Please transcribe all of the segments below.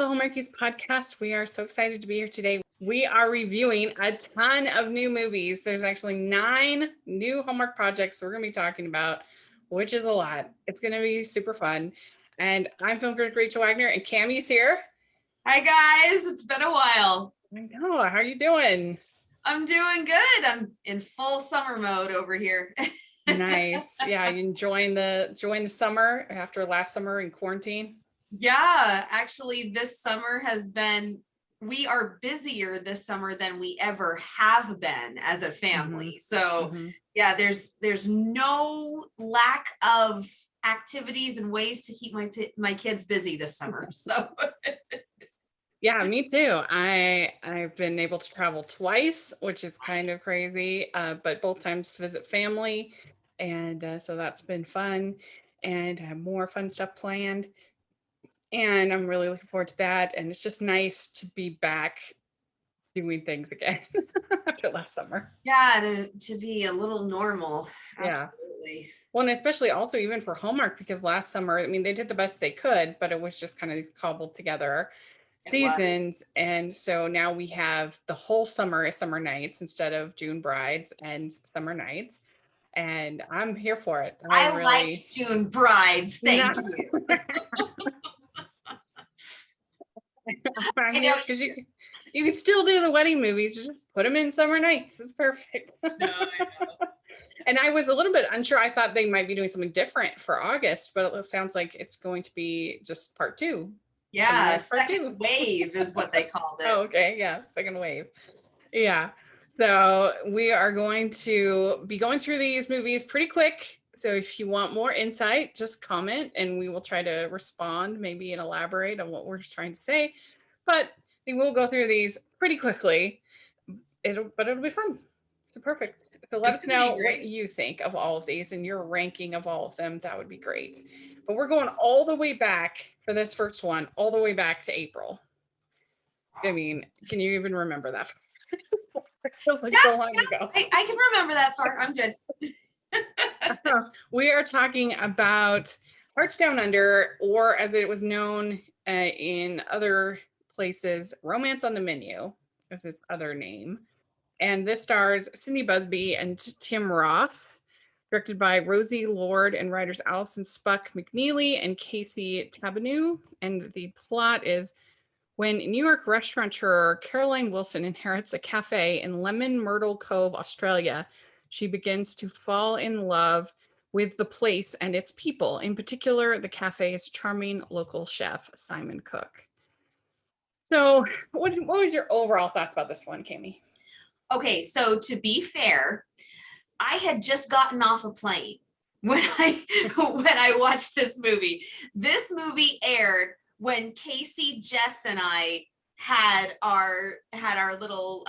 Hallmarkies podcast. We are so excited to be here today. We are reviewing a ton of new movies. There's actually 9 new Hallmark projects we're going to be talking about, which is a lot. It's going to be super fun. And I'm film critic Rachel Wagner, and Cammie's here. Hi guys, it's been a while. I know. How are you doing? I'm doing good. I'm in full summer mode over here. Nice. Yeah, you enjoying the summer after last summer in quarantine? Yeah, actually this summer we are busier this summer than we ever have been as a family. So yeah, there's no lack of activities and ways to keep my kids busy this summer. So yeah, me too. I've been able to travel twice, which is kind of crazy, but both times to visit family. And so that's been fun, and I have more fun stuff planned. And I'm really looking forward to that. And it's just nice to be back doing things again after last summer. Yeah, to be a little normal. Yeah. Absolutely. Well, and especially also even for Hallmark, because last summer, I mean, they did the best they could, but it was just kind of these cobbled together seasons. And so now we have the whole summer as summer nights instead of June brides and summer nights. And I'm here for it. I really like June brides. Thank you. I know, because you can still do the wedding movies. You just put them in summer nights. It's perfect. No, I know. And I was a little bit unsure. I thought they might be doing something different for August, but it sounds like it's going to be just part 2. Yeah, second wave is what they called it. Oh, okay. Yeah, second wave. Yeah. So we are going to be going through these movies pretty quick. So if you want more insight, just comment and we will try to respond, maybe and elaborate on what we're trying to say. But we will go through these pretty quickly. It'll be fun. So perfect. So let us know what you think of all of these and your ranking of all of them. That would be great. But we're going all the way back for this first one, all the way back to April. I mean, can you even remember that? It feels like so long ago. I can remember that far. I'm good. We are talking about Hearts Down Under, or as it was known in other places, Romance on the Menu is its other name. And this stars Cindy Busby and Tim Roth, directed by Rosie Lord and writers Allison Spuck McNeely and Casey Tabanew. And the plot is when New York restaurateur Caroline Wilson inherits a cafe in Lemon Myrtle Cove, Australia, she begins to fall in love with the place and its people, in particular, the cafe's charming local chef, Simon Cook. So what was your overall thoughts about this one, Cammie? Okay, so to be fair, I had just gotten off a plane when I watched this movie. This movie aired when Casey, Jess, and I had our little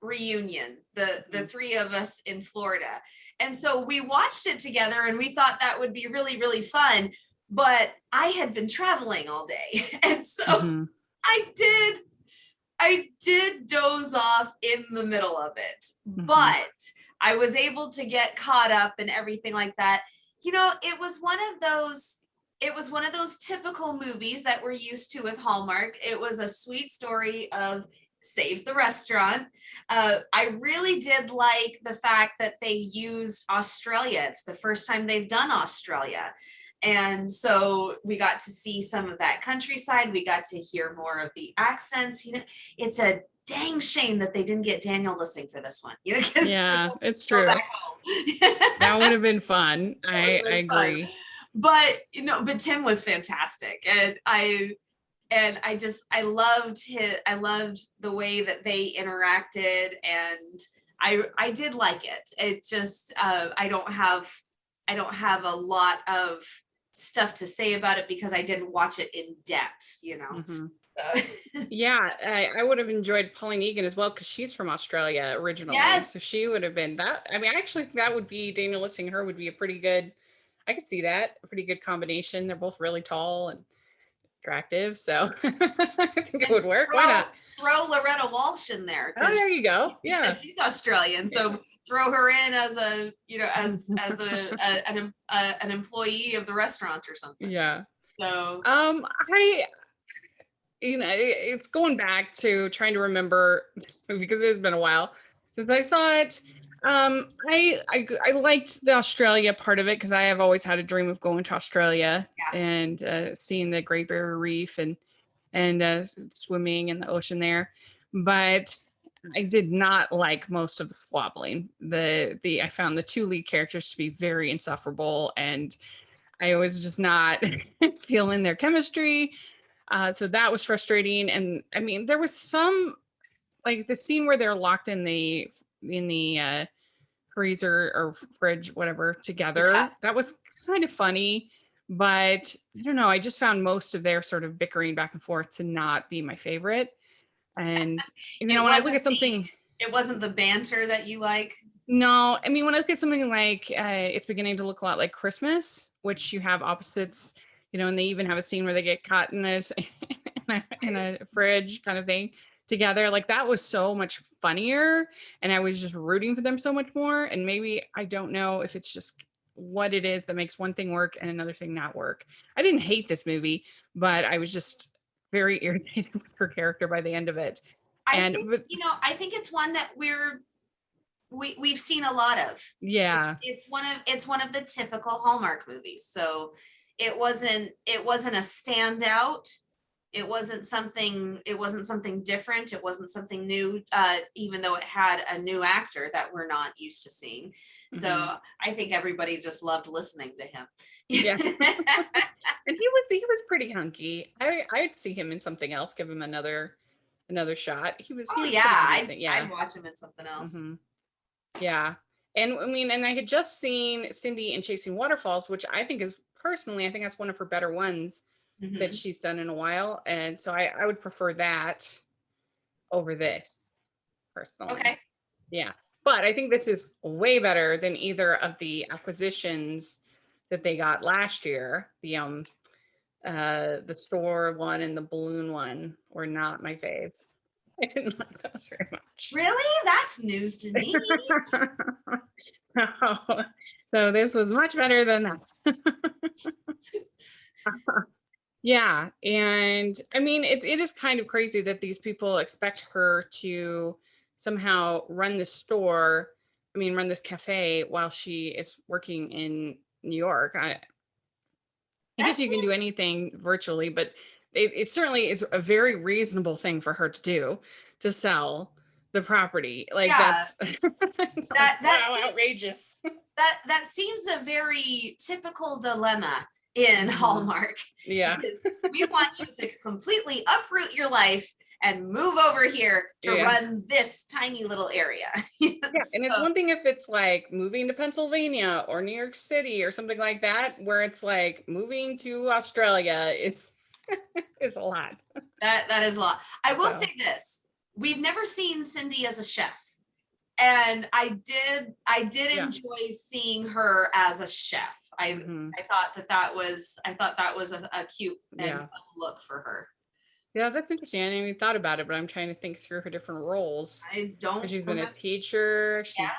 reunion, the 3 of us in Florida. And so we watched it together and we thought that would be really, really fun. But I had been traveling all day. And so I did doze off in the middle of it, but I was able to get caught up and everything like that. You know, it was one of those typical movies that we're used to with Hallmark. It was a sweet story of save the restaurant. I really did like the fact that they used Australia. It's the first time they've done Australia. And so we got to see some of that countryside. We got to hear more of the accents. You know, it's a dang shame that they didn't get Daniel to sing for this one. You know, yeah, it's true. That would have been fun. I agree. Fun. But you know, but Tim was fantastic, and I loved the way that they interacted, and I did like it. It just I don't have a lot of stuff to say about it because I didn't watch it in depth, you know. So. Yeah, I would have enjoyed Pauline Egan as well because she's from Australia originally. Yes. So she would have been that. I mean, I actually think that would be Daniel Litsing and her would be a pretty good. I could see that a pretty good combination. They're both really tall and attractive, so I think it would work. Why not? Throw Loretta Walsh in there. Oh, there you go. Yeah, she's Australian, so throw her in as a an employee of the restaurant or something. Yeah. So it's going back to trying to remember this movie because it has been a while since I saw it. I liked the Australia part of it because I have always had a dream of going to Australia Yeah. and seeing the Great Barrier Reef and swimming in the ocean there. But I did not like most of the squabbling. The I found the two lead characters to be very insufferable, and I was just not feeling their chemistry. So that was frustrating. And I mean, there was some like the scene where they're locked in the freezer or fridge, whatever, Yeah. together. That was kind of funny, but I don't know. I just found most of their sort of bickering back and forth to not be my favorite. And It when I look wasn't at something, it wasn't the banter that you like. no, I mean when I look at something like it's beginning to look a lot like Christmas, which you have opposites, and they even have a scene where they get caught in this in a fridge kind of thing together. Like that was so much funnier, and I was just rooting for them so much more. And maybe I don't know if it's just what it is that makes one thing work and another thing not work. I didn't hate this movie, but I was just very irritated with her character by the end of it. I And think, but I think it's one that we've seen a lot of. yeah. It's one of the typical Hallmark movies. So it wasn't a standout. It wasn't something different. It wasn't something new, even though it had a new actor that we're not used to seeing. So Mhm. I think everybody just loved listening to him. Yeah. And he was pretty hunky. I'd see him in something else, give him another shot. He Oh was yeah, pretty I'd decent. Yeah. I'd watch him in something else. Hmm. Yeah. And I mean, and I had just seen Cindy in Chasing Waterfalls, which I think is personally, I think that's one of her better ones that Hmm. she's done in a while. And so I would prefer that over this personally. Okay. Yeah. But I think this is way better than either of the acquisitions that they got last year. The store one and the balloon one were not my fave. I didn't like those very much. Really? That's news to me. so, so this was much better than that. Yeah, and I mean it is kind of crazy that these people expect her to somehow run this store, I mean run this cafe while she is working in New York. I That guess you can do seems anything virtually, but it certainly is a very reasonable thing for her to do, to sell the property. Like yeah, that's like that wow, seems outrageous. that seems a very typical dilemma in Hmm. Hallmark. Yeah, Is we want you to completely uproot your life and move over here to yeah, run this tiny little area. yeah. And it's So, one thing if it's like moving to Pennsylvania or New York City or something like that, where it's like moving to Australia is is a lot. that is a lot. I will So say this: we've never seen Cindy as a chef, and I did yeah. enjoy seeing her as a chef. I Hmm. I thought that was a cute and Yeah. fun look for her. Yeah, that's interesting. I hadn't even thought about it, but I'm trying to think through her different roles. I 'Cause don't she's been a remember. teacher. Yeah, She's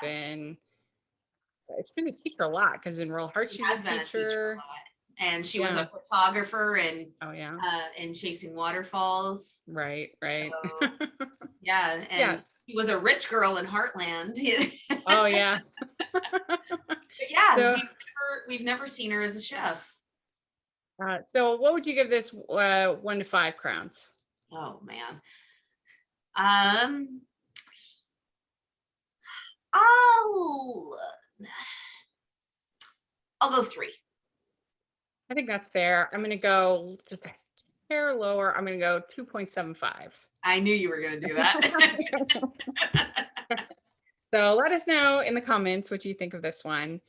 been a teacher a lot. Because in Royal Heart, she she's a has been a teacher a teacher. lot, and she was a Yeah. photographer Oh yeah. in Chasing Waterfalls. Right. Right. So yeah, and Yes. she was a rich girl in Heartland. Oh yeah. But yeah, So, we've never seen her as a chef. so what would you give this 1 to 5 crowns? Oh man. Um, I'll I'll go three. I think that's fair. I'm gonna go just a hair lower. I'm gonna go 2.75. I knew you were gonna do that. So let us know in the comments what you think of this one.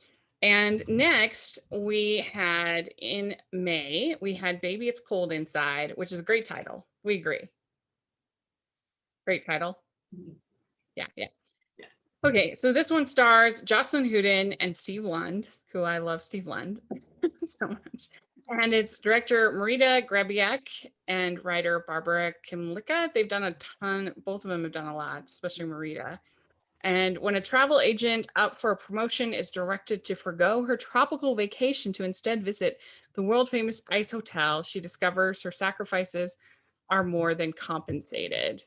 And next, we had in May, we had Baby It's Cold Inside, which is a great title. We agree. Great title. Yeah, yeah. Yeah. Okay, so this one stars Jocelyn Houdin and Steve Lund, who I love Steve Lund so much. And it's director Marita Grabiak and writer Barbara Kimlicka. They've done a ton, both of them have done a lot, especially Marita. And when a travel agent up for a promotion is directed to forgo her tropical vacation to instead visit the world famous ice hotel, she discovers her sacrifices are more than compensated.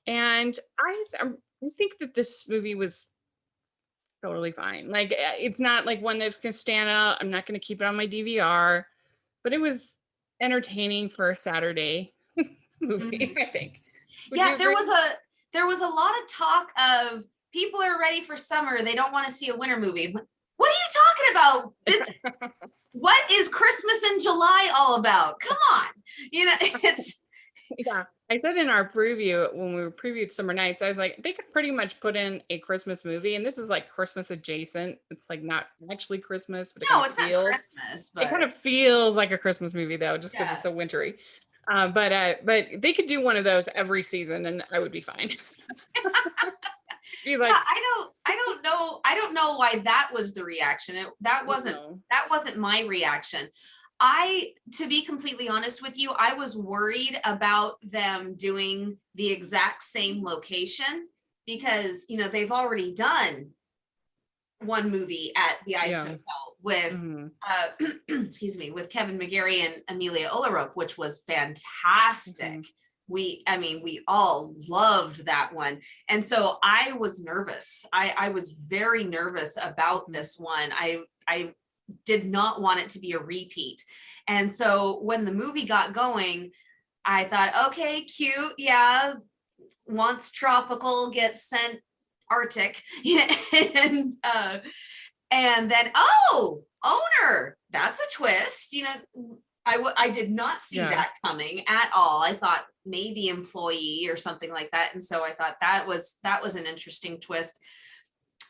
And I think that this movie was totally fine. Like, it's not like one that's gonna stand out. I'm not gonna keep it on my DVR, but it was entertaining for a Saturday movie, Mhm. I think. Would Yeah, you agree? there was a lot of talk of people are ready for summer. They don't want to see a winter movie. What are you talking about? What is Christmas in July all about? Come on. You know, it's Yeah. I said in our preview when we previewed Summer Nights, I was like, they could pretty much put in a Christmas movie, and this is like Christmas adjacent. It's like not actually Christmas, but no, it's not Christmas, it kind but of feels like a Christmas movie though, just because yeah. it's so wintry. But they could do one of those every season, and I would be fine. Be Yeah, like, I don't know why that was the reaction. no, That wasn't my reaction. I, to be completely honest with you, I was worried about them doing the exact same location because, you know, they've already done one movie at the Ice yeah, Hotel with hmm excuse me, with Kevin McGarry and Amelia Olarope, which was fantastic. hmm I mean, we all loved that one. And so I was nervous. I was very nervous about hmm this one. I did not want it to be a repeat. And so when the movie got going, I thought, okay, cute. Yeah. Wants tropical, gets sent Arctic. and, and then, oh, owner, that's a twist. You know, I did not see yeah. that coming at all. I thought maybe employee or something like that. And so I thought that was an interesting twist.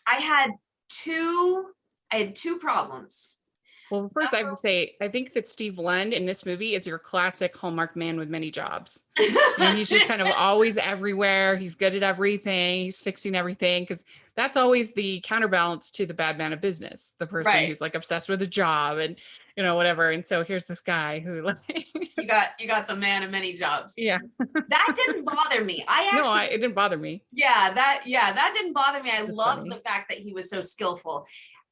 I had two, I had two problems. Well, first I have to say, I think that Steve Lund in this movie is your classic Hallmark man with many jobs. You know, he's just kind of always everywhere. He's good at everything. He's fixing everything because that's always the counterbalance to the bad man of business, the person Right. who's like obsessed with a job and whatever. And so here's this guy who like, You got the man of many jobs. yeah, That didn't bother me. I no, actually, it didn't bother me. yeah, that didn't bother me. I It's loved the funny. fact that he was so skillful.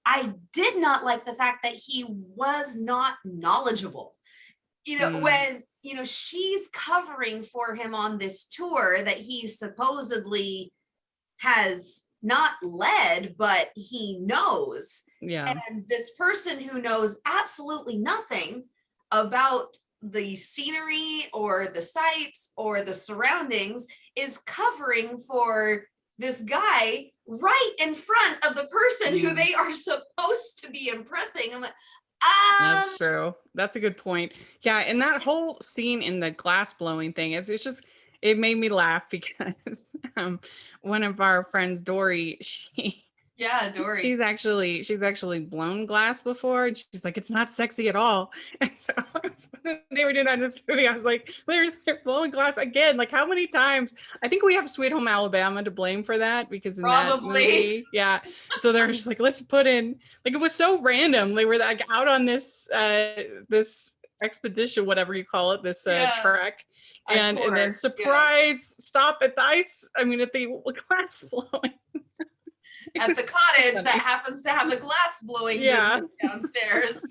I did not like the fact that he was not knowledgeable. You know, Mm, when, you know, she's covering for him on this tour that he supposedly has not led, but he knows. yeah. And this person who knows absolutely nothing about the scenery or the sights or the surroundings is covering for this guy right in front of the person who Mm. they are supposed to be impressing. I'm like, That's true. That's a good point. Yeah, and that whole scene in the glass blowing thing it's just it made me laugh because one of our friends, Dory, yeah, Dory. she's actually blown glass before, and she's like, it's not sexy at all. And so when they were doing that in this movie, I was like, they're blowing glass again. Like, how many times? I think we have Sweet Home Alabama to blame for that because in that Probably. movie, yeah. So they're just like, let's put in like it was so random. They were like out on this expedition, whatever you call it, this Yeah, trek. a And then tour. Yeah. surprise stop at the ice. I mean, at the glass blowing. At the It's cottage that funny. happens to have the glass blowing Yeah, business downstairs.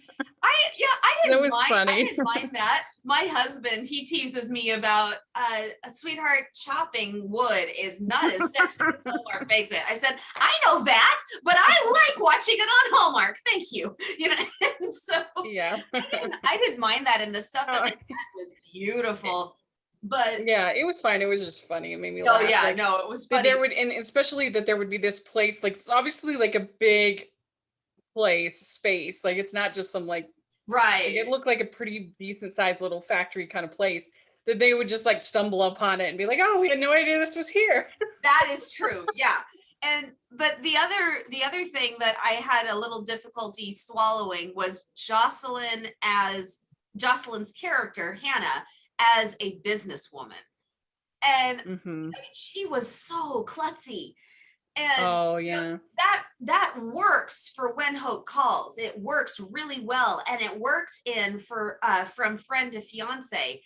that was I funny. didn't mind that. My husband, he teases me about a sweetheart chopping wood is not as sexy as Hallmark makes it. I said, I know that, but I like watching it on Hallmark. Thank you. You know, and so Yeah. I didn't mind that, and the stuff that Oh, they had was beautiful. But yeah, it was fine. It was just funny. It made me oh laugh. yeah, Like no, it was that there funny. would, and especially that there would be this place, like it's obviously like a big place, space. Like it's not just some like it Right. looked like a pretty decent sized little factory kind of place that they would just like stumble upon it and be like, oh, we had no idea this was here. That is true. Yeah. And but the other thing that I had a little difficulty swallowing was Jocelyn's character, Hannah, as a businesswoman. And Hmm. I mean, she was so klutzy. And Oh you know, yeah. that works for When Hope Calls. It works really well. And it worked in for From Friend to Fiance,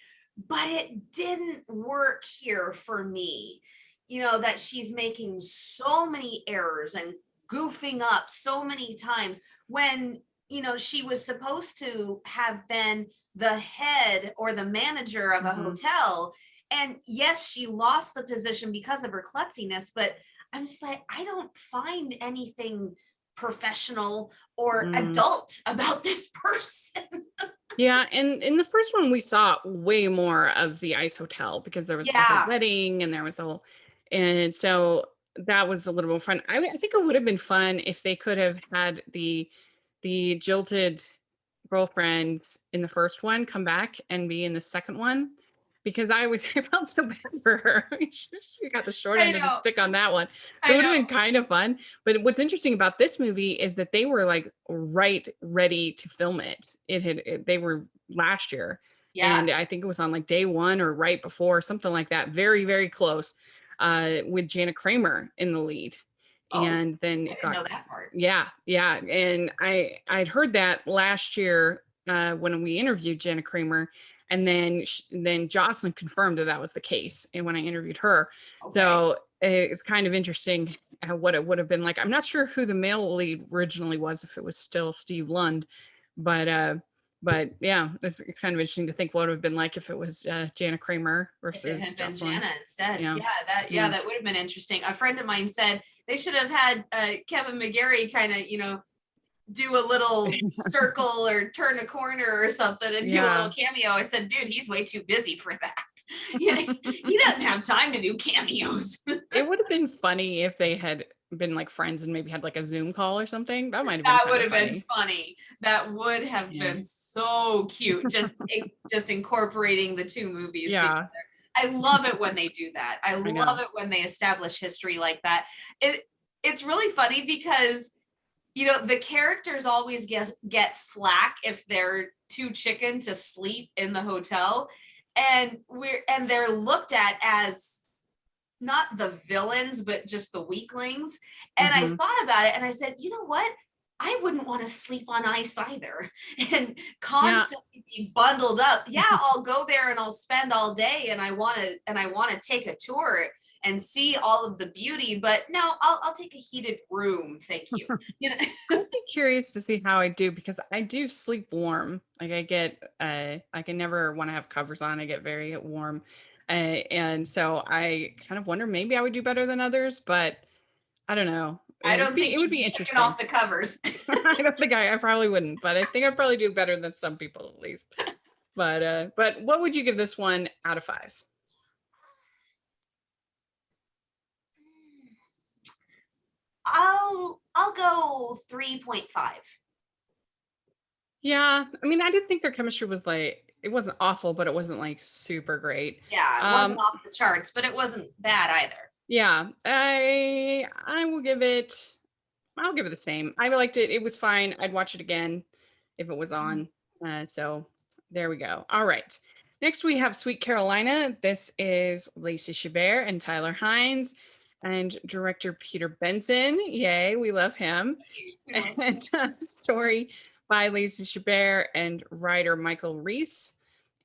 but it didn't work here for me. You know, that she's making so many errors and goofing up so many times when, you know, she was supposed to have been the head or the manager of a Hmm. hotel, And yes, she lost the position because of her klutziness, but I'm just like, I don't find anything professional or Mm. adult about this person. Yeah, and in the first one we saw way more of the ice hotel because there was the whole Yeah, wedding and there was the whole, and so that was a little more fun. I think it would have been fun if they could have had the jilted girlfriend in the first one come back and be in the second one, because I felt so bad for her. She got the short I end of the know. stick on that one. So it I would have been know. kind of fun. But what's interesting about this movie is that they were like right ready to film it. They were last year, Yeah. and I think it was on like day one or right before, something like that. Very, very close, with Jana Kramer in the lead. Oh, And then I it didn't got, know that part. yeah, yeah. And I'd heard that last year, when we interviewed Jana Kramer, and then Jocelyn confirmed that that was the case, and when I interviewed her. Okay. So it's kind of interesting what it would have been like. I'm not sure who the male lead originally was, if it was still Steve Lund, but yeah, it's kind of interesting to think what it would have been like if it was Jana Kramer If it versus had been Jocelyn. Jana instead. Yeah. Yeah, Yeah. that would have been interesting. A friend of mine said they should have had Kevin McGarry kind of, do a little circle or turn a corner or something and do a little Yeah. cameo. I said, dude, he's way too busy for that. He doesn't have time to do cameos. It would have been funny if they had been like friends and maybe had like a Zoom call or something. That might have been That kind would of have been funny. funny. That would have Yeah. been so cute. Just incorporating the two movies together. Yeah. I love it when they do that. I I love know. it when they establish history like that. It's really funny because the characters always get flack if they're too chicken to sleep in the hotel, and they're looked at as not the villains but just the weaklings. And I Hmm. thought about it and I said, you know what, I wouldn't want to sleep on ice either and Yeah. constantly be bundled up. Yeah, I'll go there and I'll spend all day and I want to take a tour and see all of the beauty, but no, I'll take a heated room, thank you. you know I'd be curious to see how I do, because I do sleep warm. Like I can never want to have covers on. I get very warm. And so I kind of wonder, maybe I would do better than others, but I don't know. I don't think It would you'd be be taking interesting. off the covers. I don't think I probably wouldn't, but I think I'd probably do better than some people at least. But what would you give this one out of 5? I'll go 3.5. Yeah, I mean, I didn't think their chemistry was like, it wasn't awful, but it wasn't like super great. Yeah, it wasn't Um, off the charts, but it wasn't bad either. yeah, I will give it, I'll give it the same. I liked it. It was fine. I'd watch it again if it was on. So there we go. All right. Next we have Sweet Carolina. This is Lacey Chabert and Tyler Hines and director Peter Benson. Yay, we love him. And story by Lacey Chabert and writer Michael Reese.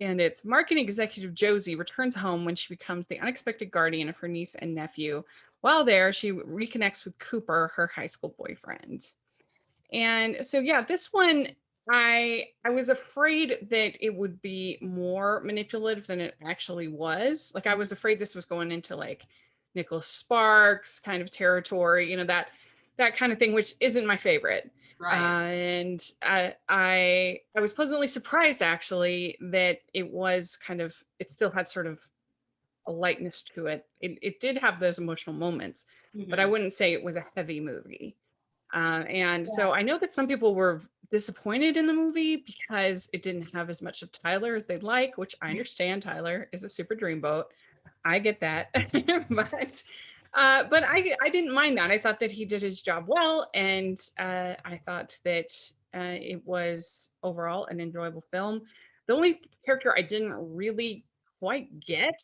And it's marketing executive Josie returns home when she becomes the unexpected guardian of her niece and nephew. While there, she reconnects with Cooper, her high school boyfriend. And so, yeah, this one, I was afraid that it would be more manipulative than it actually was. Like I was afraid this was going into like Nicholas Sparks kind of territory, that kind of thing, which isn't my favorite. Right. And I was pleasantly surprised actually that it still had sort of a lightness to it. It did have those emotional moments, but I Mhm. wouldn't say it was a heavy movie. And Yeah. so I know that some people were disappointed in the movie because it didn't have as much of Tyler as they'd like, which I understand. Tyler is a super dreamboat. I get that. But I didn't mind that. I thought that he did his job well. And I thought that it was overall an enjoyable film. The only character I didn't really quite get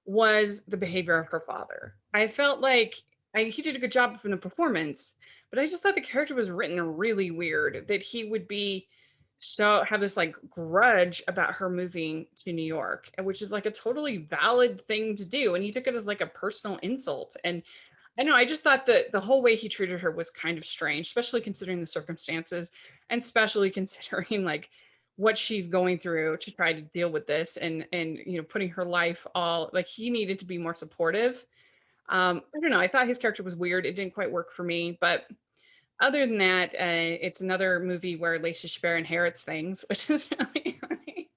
was the behavior of her father. I felt like he did a good job in the performance, but I just thought the character was written really weird, that he would be have this like grudge about her moving to New York, which is like a totally valid thing to do. And he took it as like a personal insult. And I know, I just thought that the whole way he treated her was kind of strange, especially considering the circumstances and especially considering like what she's going through to try to deal with this, and putting her life all like he needed to be more supportive. I don't know. I thought his character was weird. It didn't quite work for me, but other than that, it's another movie where Lacey Chabert inherits things, which is really funny.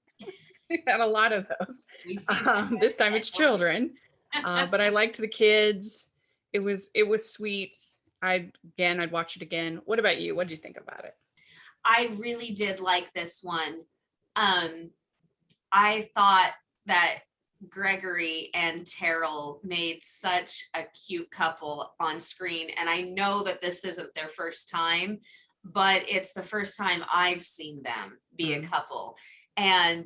We've had a lot of those. We see that. This time it's children, but I liked the kids. It was sweet. I'd watch it again. What about you? What did you think about it? I really did like this one. I thought that Gregory and Terrell made such a cute couple on screen. And I know that this isn't their first time, but it's the first time I've seen them be a couple. And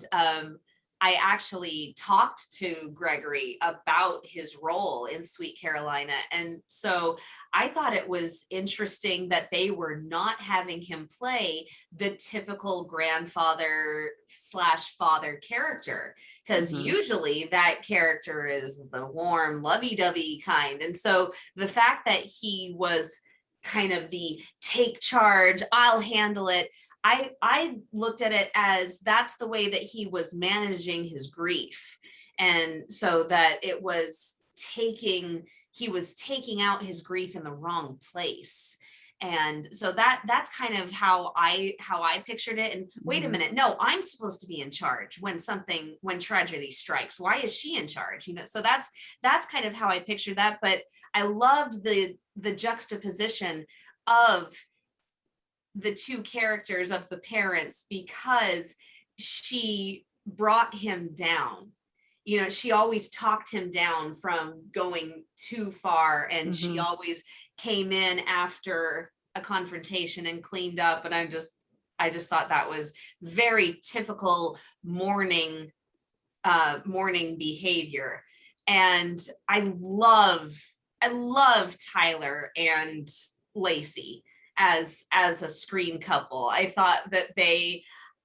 I actually talked to Gregory about his role in Sweet Carolina. And so I thought it was interesting that they were not having him play the typical grandfather / father character, because usually that character is the warm, lovey-dovey kind. And so the fact that he was kind of the take charge, I'll handle it, I looked at it as that's the way that he was managing his grief. And so that he was taking out his grief in the wrong place. And so that's kind of how I pictured it. And wait a minute, no, I'm supposed to be in charge when tragedy strikes. Why is she in charge? So that's kind of how I pictured that. But I loved the juxtaposition of the two characters of the parents, because she brought him down. She always talked him down from going too far, and she always came in after a confrontation and cleaned up. And I just thought that was very typical morning behavior. And I love Tyler and Lacey as a screen couple. I thought that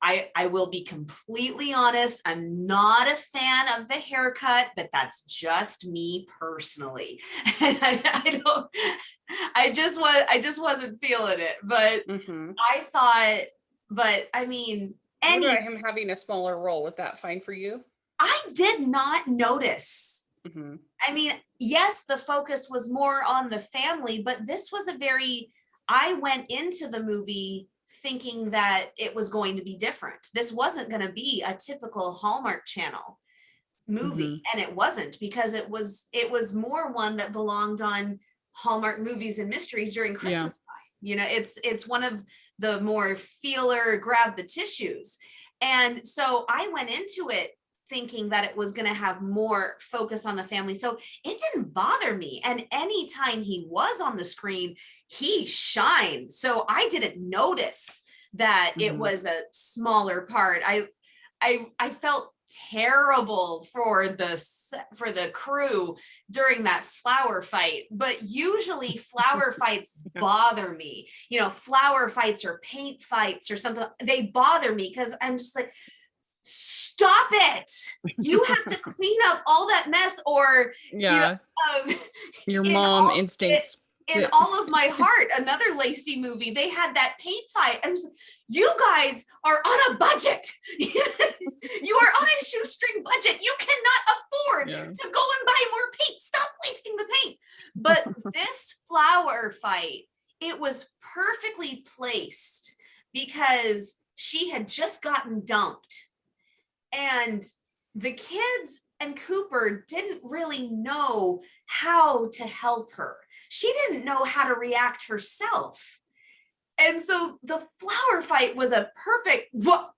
I will be completely honest, I'm not a fan of the haircut, but that's just me personally. I just wasn't feeling it. But I mean, what about him having a smaller role? Was that fine for you? I did not notice. I mean, yes, the focus was more on the family, but this was I went into the movie thinking that it was going to be different. This wasn't going to be a typical Hallmark Channel movie, and it wasn't, because it was more one that belonged on Hallmark Movies and Mysteries during Christmas time. It's one of the more feeler, grab the tissues. And so I went into it thinking that it was going to have more focus on the family. So it didn't bother me. And anytime he was on the screen, he shined. So I didn't notice that it was a smaller part. I felt terrible for the crew during that flower fight, but usually flower fights bother me. Flower fights or paint fights or something, they bother me, because I'm just like, stop it. You have to clean up all that mess, or your mom instincts. In All of My Heart, another Lacey movie, they had that paint fight. I'm just, you guys are on a budget. You are on a shoestring budget. You cannot afford to go and buy more paint. Stop wasting the paint. But this flower fight, it was perfectly placed, because she had just gotten dumped. And the kids and Cooper didn't really know how to help her. She didn't know how to react herself. And so the flower fight was a perfect, it was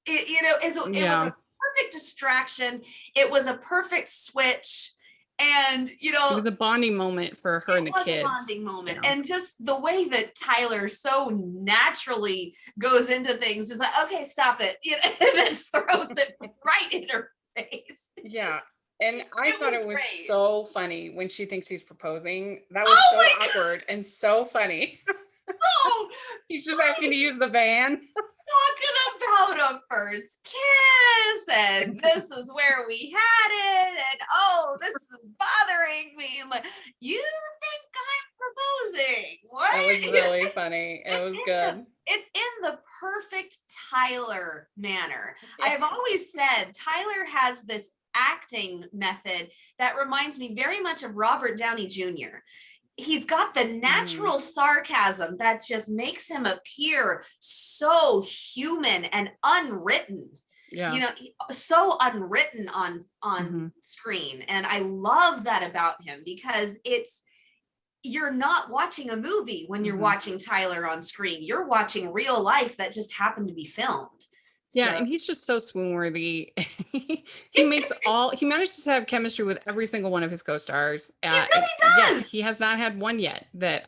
a perfect distraction. It was a perfect switch. And, it was a bonding moment for her and the kids. It was a bonding moment. And just the way that Tyler so naturally goes into things is like, okay, stop it. And then throws it right in her face. Yeah. And I thought it was so funny when she thinks he's proposing. That was so awkward and so funny. He's just asking to use the van. Talking about a first kiss, and this is where we had it, and this is bothering me. I'm like, you think I'm proposing? What? That was really funny. It was good. It's in the perfect Tyler manner. Yeah. I've always said Tyler has this acting method that reminds me very much of Robert Downey Jr. He's got the natural sarcasm that just makes him appear so human and unwritten. Yeah. So unwritten on screen. And I love that about him, because you're not watching a movie when you're watching Tyler on screen. You're watching real life that just happened to be filmed. Yeah, and he's just so swoon worthy. He manages to have chemistry with every single one of his co-stars. He really does. Yes, he has not had one yet that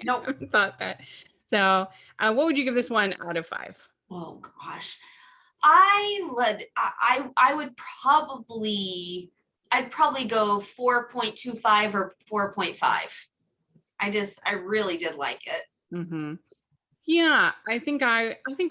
Nope. thought that. So what would you give this one out of 5? Oh gosh. I'd probably go 4.25 or 4.5. I really did like it. Yeah, I think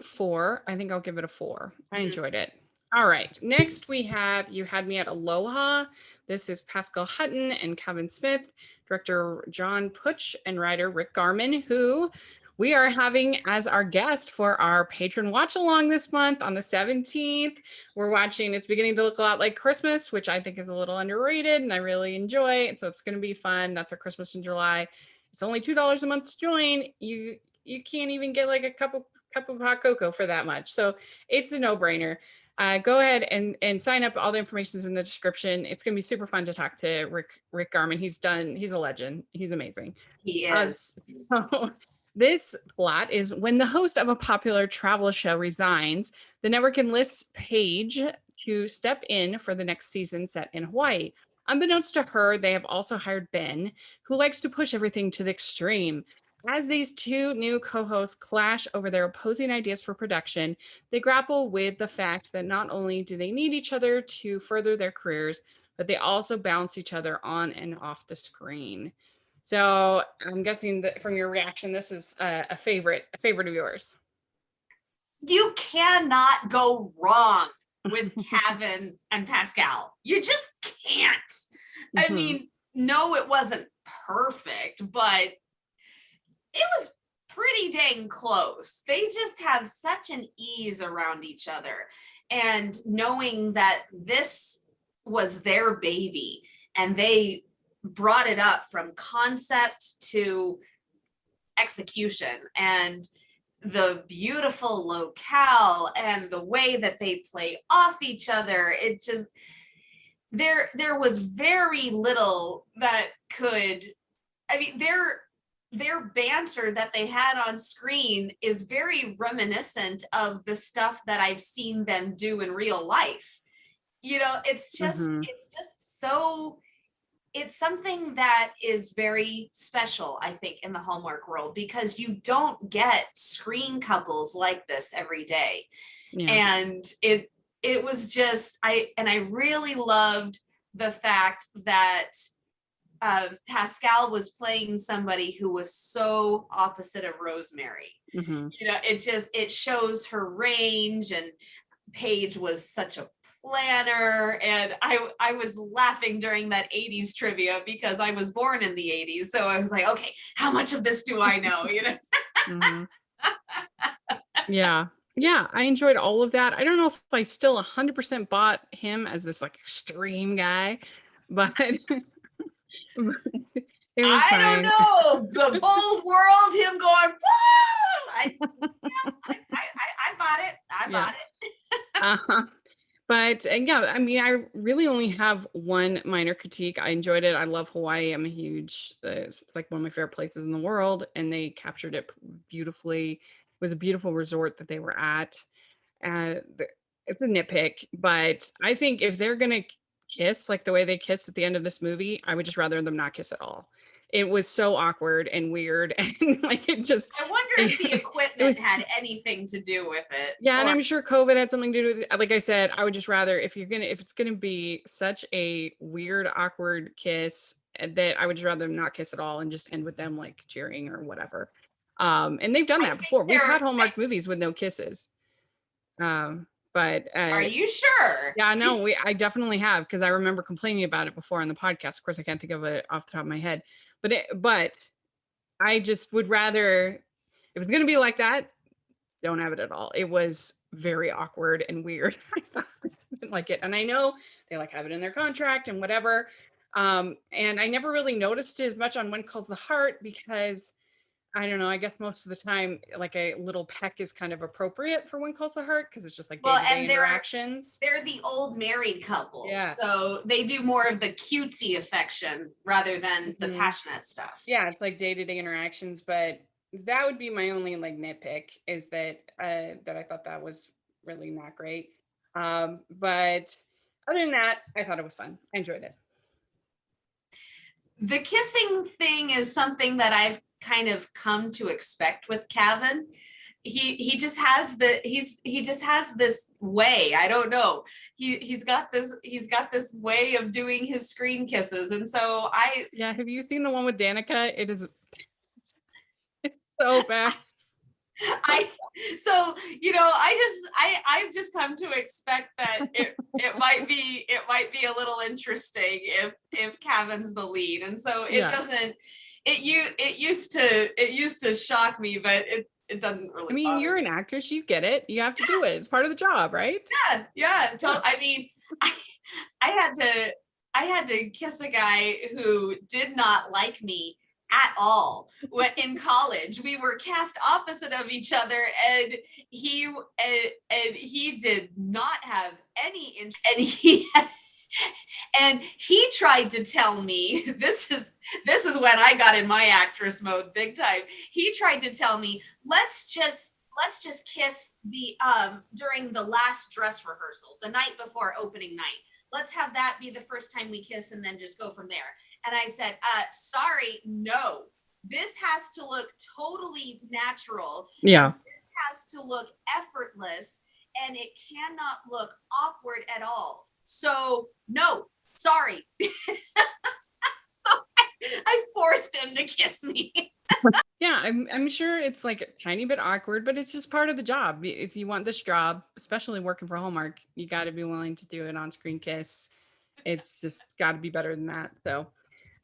4. I think I'll give it a 4. I enjoyed it. All right. Next we have You Had Me at Aloha. This is Pascal Hutton and Kevin Smith, director John Putsch, and writer Rick Garman, who we are having as our guest for our patron watch along this month on the 17th. We're watching It's Beginning to Look a Lot Like Christmas, which I think is a little underrated and I really enjoy. And so it's going to be fun. That's our Christmas in July. It's only $2 a month to join. You can't even get like a cup of hot cocoa for that much. So it's a no-brainer. Go ahead and sign up. All the information is in the description. It's going to be super fun to talk to Rick Garman. He's a legend. He's amazing. He is. So this plot is when the host of a popular travel show resigns, the network enlists Paige to step in for the next season set in Hawaii. Unbeknownst to her, they have also hired Ben, who likes to push everything to the extreme. As these two new co-hosts clash over their opposing ideas for production, they grapple with the fact that not only do they need each other to further their careers, but they also balance each other on and off the screen. So I'm guessing that from your reaction, this is a favorite of yours. You cannot go wrong with Kevin and Pascal. You just can't. I mean, no, it wasn't perfect, but it was pretty dang close. They just have such an ease around each other. And knowing that this was their baby and they brought it up from concept to execution, and the beautiful locale and the way that they play off each other, it just, there was very little that could, I mean, their banter that they had on screen is very reminiscent of the stuff that I've seen them do in real life. It's just so, it's something that is very special, I think, in the Hallmark world, because you don't get screen couples like this every day. Yeah. And it was just, I really loved the fact that Pascal was playing somebody who was so opposite of Rosemary. It shows her range, and Paige was such a planner, and I was laughing during that 80s trivia because I was born in the 80s, so I was like, okay, how much of this do I know? Yeah, I enjoyed all of that. I don't know if I still 100% bought him as this like extreme guy, but I don't know, the bold world, him going, I bought it. I bought it. But yeah, I mean, I really only have one minor critique. I enjoyed it. I love Hawaii. I'm a huge, it's like one of my favorite places in the world, and they captured it beautifully. It was a beautiful resort that they were at. It's a nitpick, but I think if they're going to kiss like the way they kissed at the end of this movie, I would just rather them not kiss at all. It was so awkward and weird, and like it just. I wonder if the equipment had anything to do with it. Yeah, and I'm sure COVID had something to do with it. Like I said, I would just rather if it's gonna be such a weird, awkward kiss, that I would just rather them not kiss at all and just end with them like cheering or whatever. And they've done that before. We've had Hallmark movies with no kisses. But are you sure? Yeah, no, I definitely have, because I remember complaining about it before on the podcast. Of course, I can't think of it off the top of my head. But I just would rather, if it's going to be like that, don't have it at all. It was very awkward and weird. I didn't like it. And I know they like have it in their contract and whatever. And I never really noticed it as much on When Calls the Heart because I don't know. I guess most of the time, like a little peck is kind of appropriate for When Calls the Heart because it's just like Well, day-to-day and interactions. they're the old married couple. Yeah. So they do more of the cutesy affection rather than the passionate stuff. Yeah, it's like day-to-day interactions, but that would be my only like nitpick is that that I thought that was really not great. But other than that, I thought it was fun. I enjoyed it. The kissing thing is something that I've kind of come to expect with Kevin. He just has he just has this way. I don't know. He's got this way of doing his screen kisses, and so yeah. Have you seen the one with Danica? It's so bad. I've just come to expect that it might be a little interesting if Kevin's the lead, and so it used to shock me, but it doesn't really. I mean, you're an actress, you get it. You have to do it. It's part of the job, right? Yeah. I mean, I had to kiss a guy who did not like me at all. When in college, we were cast opposite of each other, and he did not have any interest, and he tried to tell me this is when I got in my actress mode big time. He tried to tell me, let's just kiss the during the last dress rehearsal, the night before opening night. Let's have that be the first time we kiss and then just go from there. And I said, sorry, no. This has to look totally natural. Yeah. This has to look effortless, and it cannot look awkward at all. So no, sorry. I forced him to kiss me. Yeah, I'm sure it's like a tiny bit awkward, but it's just part of the job. If you want this job, especially working for Hallmark, you got to be willing to do an on-screen kiss. It's just got to be better than that. So,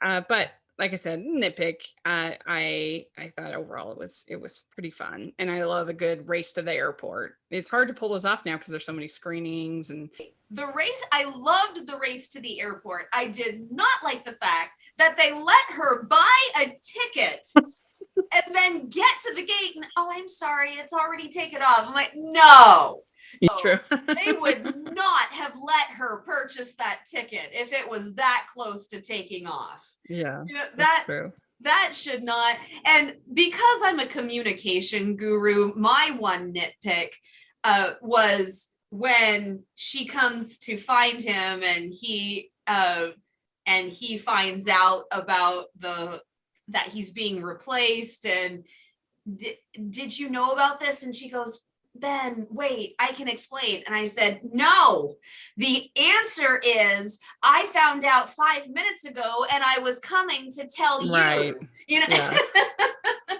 but like I said, nitpick. I thought overall it was pretty fun, and I love a good race to the airport. It's hard to pull those off now because there's so many screenings and. The race, I loved the race to the airport. I did not like the fact that they let her buy a ticket and then get to the gate and, oh, I'm sorry, it's already taken off. I'm like, no. It's true. They would not have let her purchase that ticket if it was that close to taking off. Yeah, that's true. That should not. And because I'm a communication guru, my one nitpick was when she comes to find him and he finds out about that he's being replaced, and did you know about this? And she goes, Ben, wait, I can explain. And I said, no, the answer is I found out 5 minutes ago and I was coming to tell you. You know? Yeah.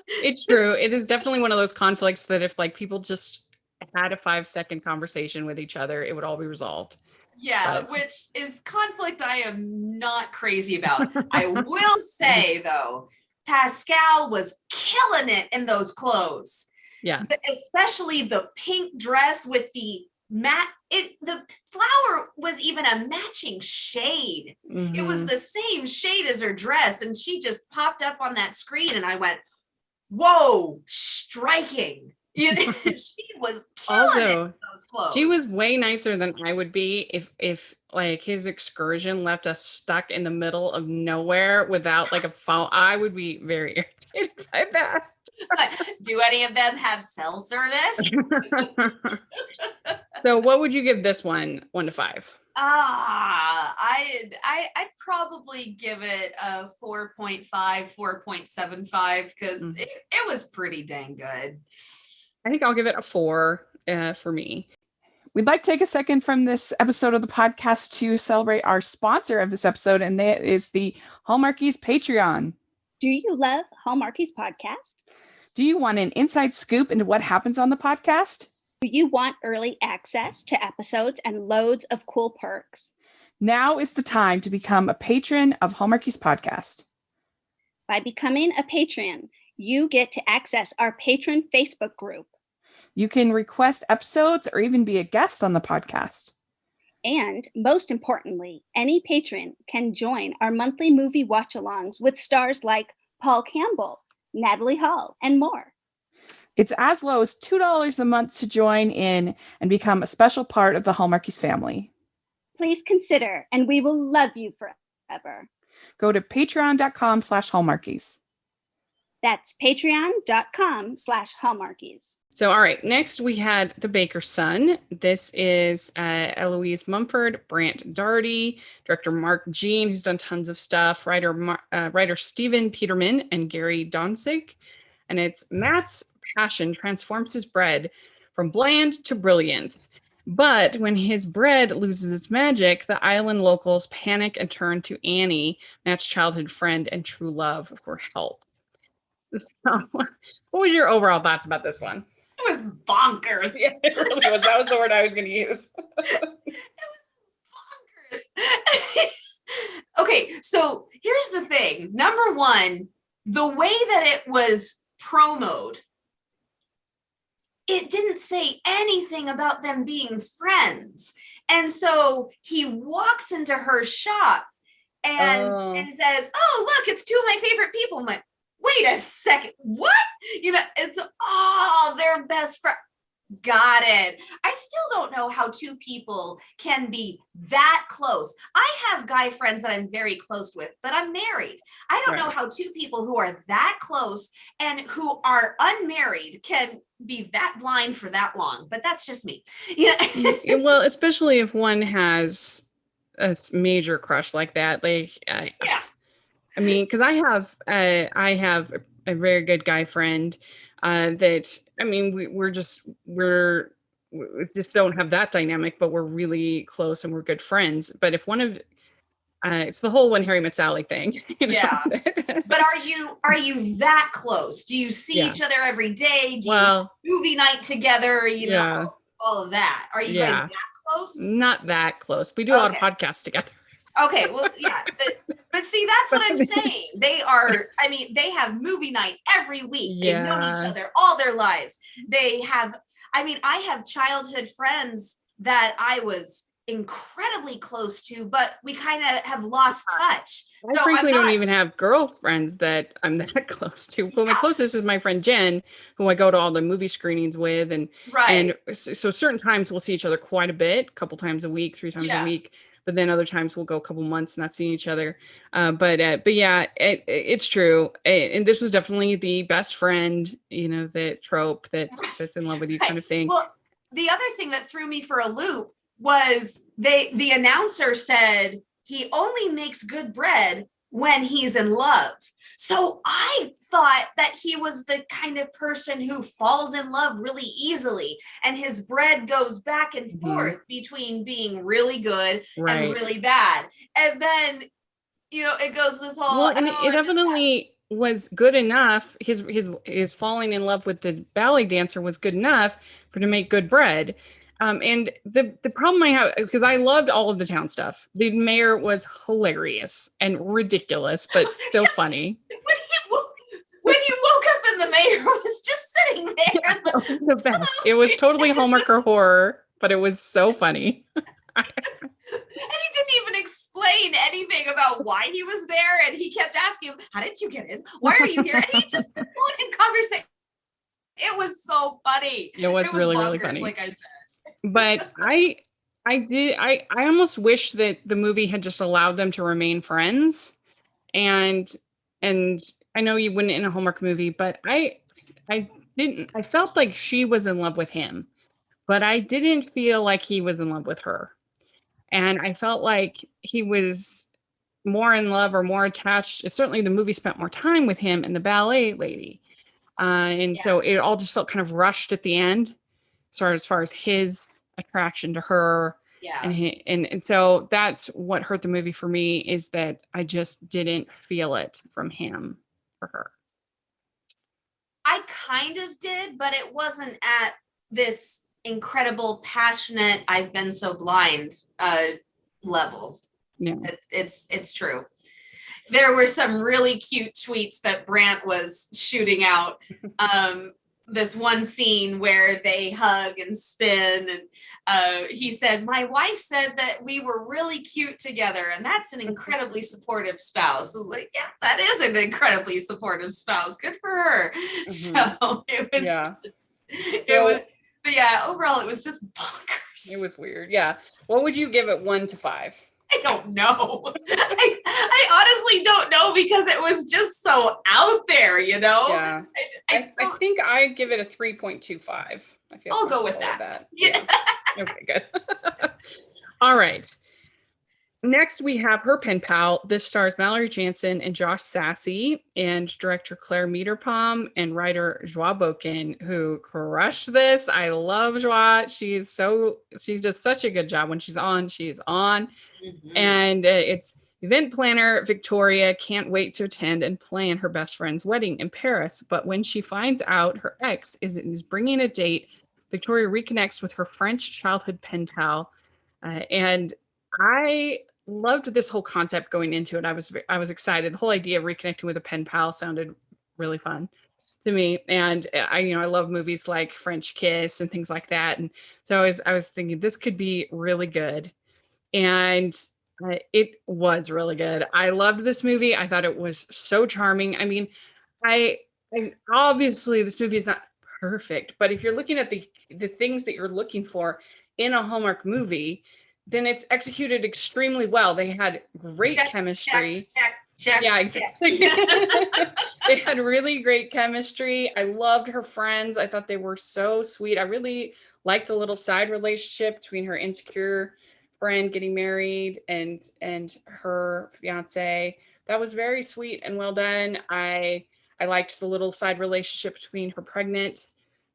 It's true. It is definitely one of those conflicts that if like people just had a 5-second conversation with each other, it would all be resolved. Yeah, which is conflict I am not crazy about. I will say though, Pascal was killing it in those clothes. Yeah. Especially the pink dress with the the flower was even a matching shade. Mm-hmm. It was the same shade as her dress, and she just popped up on that screen and I went, whoa, striking. She was killing it in those clothes. She was way nicer than I would be if like his excursion left us stuck in the middle of nowhere without like a phone. I would be very irritated by that. Do any of them have cell service? So what would you give this one 1 to 5? I'd probably give it a 4.5, 4.75 because it was pretty dang good. I think I'll give it a 4 for me. We'd like to take a second from this episode of the podcast to celebrate our sponsor of this episode, and that is the Hallmarkies Patreon. Do you love Hallmarkies podcast? Do you want an inside scoop into what happens on the podcast? Do you want early access to episodes and loads of cool perks? Now is the time to become a patron of Hallmarkies podcast. By becoming a patron, You get to access our patron Facebook group. You can request episodes or even be a guest on the podcast. And most importantly, any patron can join our monthly movie watch-alongs with stars like Paul Campbell, Natalie Hall, and more. It's as low as $2 a month to join in and become a special part of the Hallmarkies family. Please consider, and we will love you forever. Go to patreon.com/Hallmarkies. That's patreon.com/Hallmarkies. So, all right, next we had The Baker's Son. This is Eloise Mumford, Brant Daugherty, director Mark Jean, who's done tons of stuff, writer Stephen Peterman, and Gary Donzig. And it's Matt's passion transforms his bread from bland to brilliant. But when his bread loses its magic, the island locals panic and turn to Annie, Matt's childhood friend and true love, for help. So, what was your overall thoughts about this one? It was bonkers. Yeah, it really was. That was the word I was going to use. It was bonkers. Okay, so here's the thing. Number one, the way that it was promoted, it didn't say anything about them being friends. And so he walks into her shop and says, "Oh, look, it's two of my favorite people." I'm like, wait a second, what? It's they're best friends. Got it. I still don't know how two people can be that close. I have guy friends that I'm very close with, but I'm married. I don't know how two people who are that close and who are unmarried can be that blind for that long, but that's just me. Yeah. Well, especially if one has a major crush like that. Yeah. I mean, because I have a very good guy friend that, I mean, we just don't have that dynamic, but we're really close and we're good friends. But if one of it's the whole When Harry Met Sally thing. Yeah. But are you that close? Do you see each other every day? Do you movie night together? All of that. Are you guys that close? Not that close. We do a lot of podcasts together. Okay, well, yeah, but see, that's what I'm saying. They have movie night every week. They've known each other all their lives. I have childhood friends that I was incredibly close to, but we kind of have lost touch. I frankly don't even have girlfriends that I'm that close to. Well, my closest is my friend Jen, who I go to all the movie screenings with, and so certain times we'll see each other quite a bit, a couple times a week, 3 times a week. But then other times we'll go a couple months not seeing each other. But yeah, it's true. And this was definitely the best friend, that trope that's in love with you kind of thing. Well, the other thing that threw me for a loop was the announcer said he only makes good bread when he's in love. So I thought that he was the kind of person who falls in love really easily, and his bread goes back and forth between being really good and really bad. And then, it goes this whole. Well, and it definitely was good enough. His falling in love with the ballet dancer was good enough to make good bread. And the problem I have is because I loved all of the town stuff. The mayor was hilarious and ridiculous, but still funny. When he woke up and the mayor was just sitting there. The best. It was totally Hallmark or horror, but it was so funny. And he didn't even explain anything about why he was there. And he kept asking him, "How did you get in? Why are you here?" And he just put in conversation. It was so funny. It was really, really funny. Like I said. But I almost wish that the movie had just allowed them to remain friends. And I know you wouldn't in a Hallmark movie, but I felt like she was in love with him, but I didn't feel like he was in love with her. And I felt like he was more in love or more attached. Certainly the movie spent more time with him and the ballet lady. So it all just felt kind of rushed at the end. As far as his attraction to her, and so that's what hurt the movie for me, is that I just didn't feel it from him for her. I kind of did, but it wasn't at this incredible, passionate, I've been so blind level. Yeah, it's true. there were some really cute tweets that Brant was shooting out. This one scene where they hug and spin, and he said, "My wife said that we were really cute together, and that's an incredibly supportive spouse." So like, yeah, that is an incredibly supportive spouse. Good for her. So it was, but yeah, overall it was just bonkers. It was weird. Yeah. What would you give it 1 to 5? I don't know. I honestly don't know because it was just so out there, you know? Yeah. I think I give it a 3.25. I feel I'll go with that. Yeah. Okay, good. All right. Next, we have her pen pal. This stars Mallory Jansen and Josh Sassy, and director Claire Meterpalm and writer Joie Boken, who crushed this. I love Joie. She does such a good job. When she's on, she's on. And it's event planner Victoria can't wait to attend and plan her best friend's wedding in Paris. But when she finds out her ex is bringing a date, Victoria reconnects with her French childhood pen pal. And I loved this whole concept going into it. I was excited. The whole idea of reconnecting with a pen pal sounded really fun to me. And I love movies like French Kiss and things like that. And so I was thinking this could be really good. And it was really good. I loved this movie. I thought it was so charming. I mean, I obviously this movie is not perfect, but if you're looking at the things that you're looking for in a Hallmark movie, then it's executed extremely well. They had great chemistry. Check. Yeah, exactly. They had really great chemistry. I loved her friends. I thought they were so sweet. I really liked the little side relationship between her insecure friend getting married and her fiance. That was very sweet and well done. I liked the little side relationship between her pregnant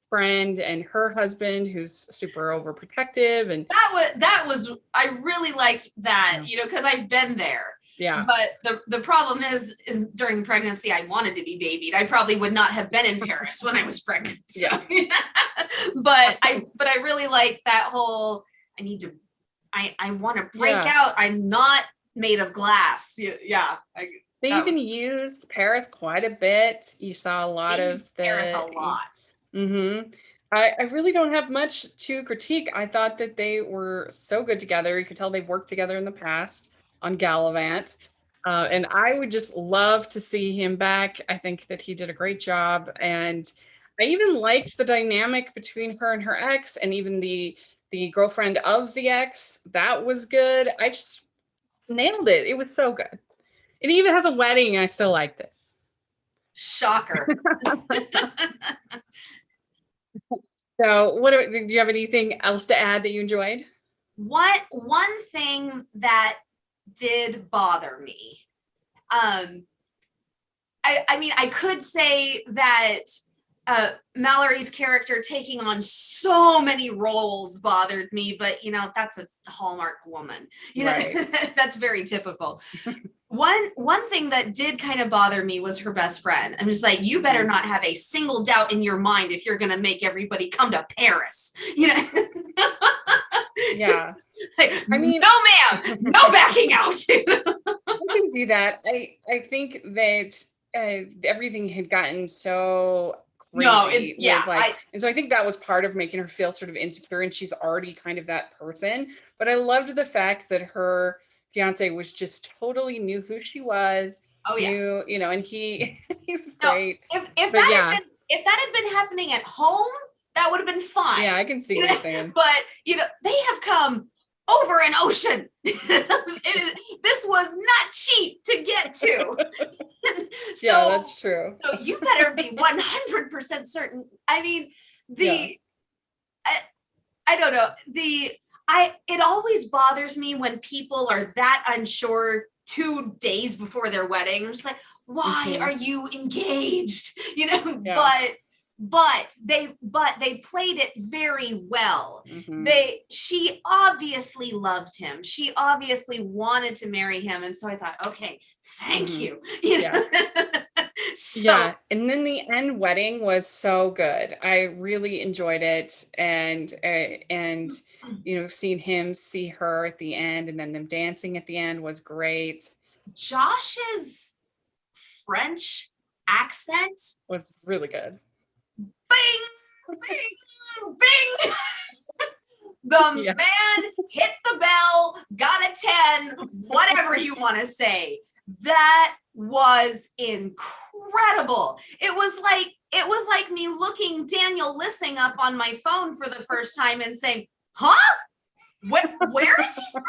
friend and her husband, who's super overprotective. And that was I really liked that, because I've been there. Yeah. But the problem is during pregnancy, I wanted to be babied. I probably would not have been in Paris when I was pregnant. So. Yeah. but I really like that whole, I want to break out. I'm not made of glass. Yeah. They even used Paris quite a bit. You saw a lot of Paris a lot. Mm-hmm. I really don't have much to critique. I thought that they were so good together. You could tell they've worked together in the past on Gallivant. And I would just love to see him back. I think that he did a great job. And I even liked the dynamic between her and her ex, and even the girlfriend of the ex. That was good. I just nailed it. It was so good. It even has a wedding. I still liked it. Shocker. So do you have anything else to add that you enjoyed? One thing that did bother me. I mean, I could say that Mallory's character taking on so many roles bothered me, but that's a Hallmark woman. Right. That's very typical. One thing that did kind of bother me was her best friend. I'm just like, you better not have a single doubt in your mind if you're going to make everybody come to Paris. Yeah. Like, I mean, no, ma'am, no backing out. I can see that. I think that everything had gotten so crazy. And so I think that was part of making her feel sort of insecure, and she's already kind of that person. But I loved the fact that her fiance was just totally knew who she was. Oh yeah. Knew, and he was great. If that had been happening at home, that would have been fine. Yeah, I can see what you're saying. But they have come over an ocean. This was not cheap to get to. So, yeah, that's true. So you better be 100% certain. I mean, I don't know. It always bothers me when people are that unsure 2 days before their wedding. I'm just like, why are you engaged? But they played it very well. She obviously loved him. She obviously wanted to marry him. And so I thought, okay, thank you. Yeah. And then the end wedding was so good. I really enjoyed it. And seeing him see her at the end and then them dancing at the end was great. Josh's French accent, Was really good. bing, bing, bing. The Yeah. man hit the bell, got a 10, whatever you want to say. That was incredible. It was like me looking Daniel Lissing up on my phone for the first time and saying, huh? Where is he from?